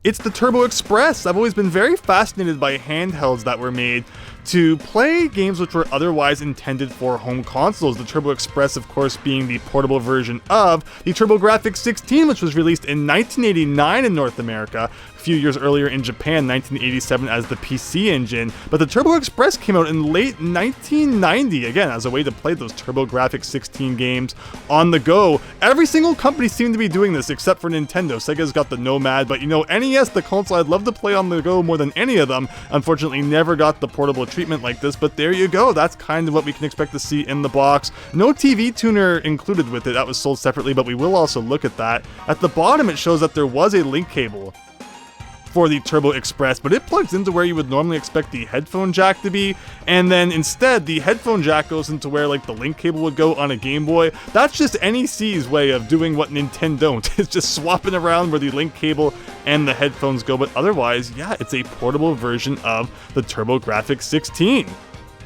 It's the TurboExpress. I've always been very fascinated by handhelds that were made to play games which were otherwise intended for home consoles. The TurboExpress, of course, being the portable version of the TurboGrafx 16, which was released in 1989 in North America, a few years earlier in Japan, 1987, as the PC engine. But the TurboExpress came out in late 1990, again, as a way to play those TurboGrafx 16 games on the go. Every single company seemed to be doing this except for Nintendo. Sega's got the Nomad, but you know, NES, the console I'd love to play on the go more than any of them, unfortunately never got the portable treatment like this, but there you go. That's kind of what we can expect to see in the box. No TV tuner included with it. That was sold separately, but we will also look at that. At the bottom, it shows that there was a link cable for the TurboExpress, but it plugs into where you would normally expect the headphone jack to be, and then instead the headphone jack goes into where like the link cable would go on a Game Boy. That's just NEC's way of doing what Nintendo don't. It's just swapping around where the link cable and the headphones go, but otherwise, yeah, it's a portable version of the TurboGrafx 16.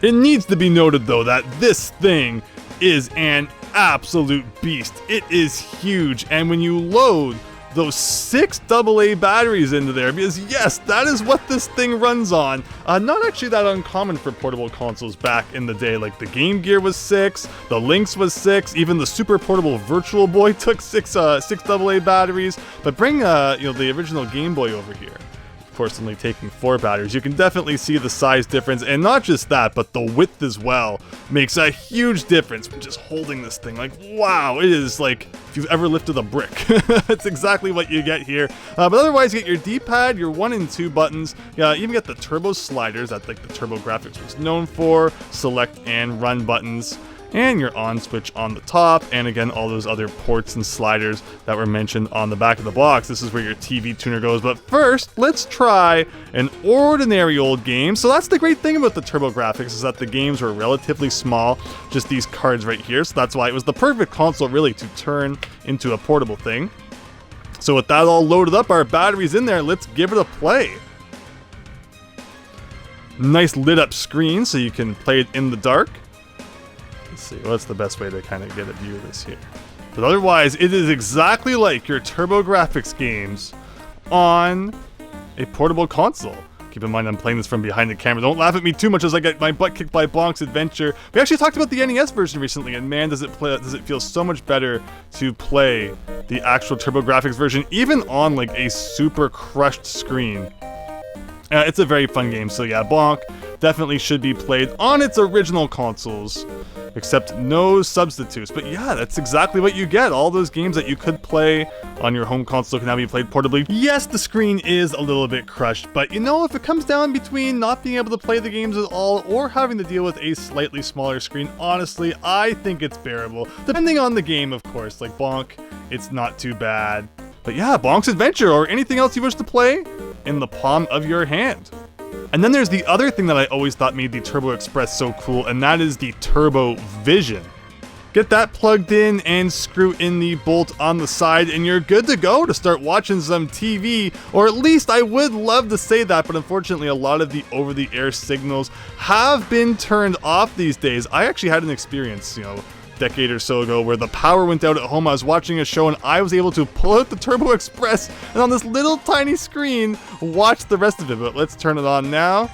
It needs to be noted though that this thing is an absolute beast. It is huge, and when you load those 6 AA batteries into there, because yes, that is what this thing runs on. Not actually that uncommon for portable consoles back in the day. Like the Game Gear was 6, the Lynx was 6, even the super portable Virtual Boy took 6 AA batteries. But bring the original Game Boy over here. Of course, only taking 4 batteries. You can definitely see the size difference, and not just that, but the width as well makes a huge difference from just holding this thing. Like, wow, it is like if you've ever lifted a brick. That's exactly what you get here. But otherwise, you get your D-pad, your 1 and 2 buttons. You even get the turbo sliders that like the TurboGrafx was known for, select and run buttons, and your on switch on the top, and again, all those other ports and sliders that were mentioned on the back of the box. This is where your TV tuner goes. But first, let's try an ordinary old game. So that's the great thing about the TurboGrafx, is that the games were relatively small, just these cards right here. So that's why it was the perfect console really to turn into a portable thing. So with that all loaded up, our batteries in there, let's give it a play. Nice lit up screen so you can play it in the dark. Let's see, what's the best way to kind of get a view of this here. But otherwise, it is exactly like your TurboGrafx games on a portable console. Keep in mind, I'm playing this from behind the camera. Don't laugh at me too much as I get my butt kicked by Bonk's Adventure. We actually talked about the NES version recently, and man, does it feel so much better to play the actual TurboGrafx version, even on like a super crushed screen. It's a very fun game, so yeah, Bonk definitely should be played on its original consoles, except no substitutes. But yeah, that's exactly what you get. All those games that you could play on your home console can now be played portably. Yes, the screen is a little bit crushed, but you know, if it comes down between not being able to play the games at all or having to deal with a slightly smaller screen, honestly, I think it's bearable. Depending on the game, of course. Like Bonk, it's not too bad. But yeah, Bonk's Adventure or anything else you wish to play in the palm of your hand. And then there's the other thing that I always thought made the TurboExpress so cool, and that is the Turbo Vision. Get that plugged in and screw in the bolt on the side, and you're good to go to start watching some TV, or at least I would love to say that, but unfortunately a lot of the over-the-air signals have been turned off these days. I actually had an experience, decade or so ago where the power went out at home. I was watching a show and I was able to pull out the TurboExpress and on this little tiny screen watch the rest of it. But let's turn it on now.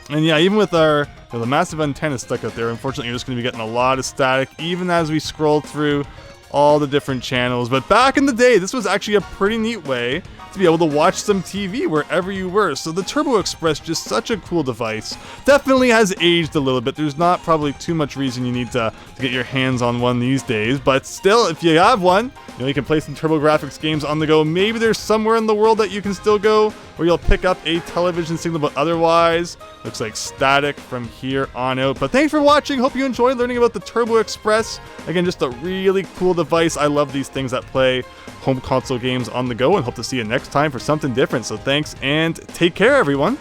And yeah, even with our the massive antenna stuck out there, unfortunately you're just going to be getting a lot of static even as we scroll through all the different channels. But back in the day, this was actually a pretty neat way to be able to watch some TV wherever you were. So the TurboExpress, just such a cool device. Definitely has aged a little bit. There's not probably too much reason you need to get your hands on one these days, but still, if you have one, you can play some TurboGrafx games on the go. Maybe there's somewhere in the world that you can still go where you'll pick up a television signal, but otherwise, looks like static from here on out. But thanks for watching. Hope you enjoyed learning about the TurboExpress. Again, just a really cool device. I love these things that play home console games on the go, and hope to see you next time for something different. So thanks and take care, everyone.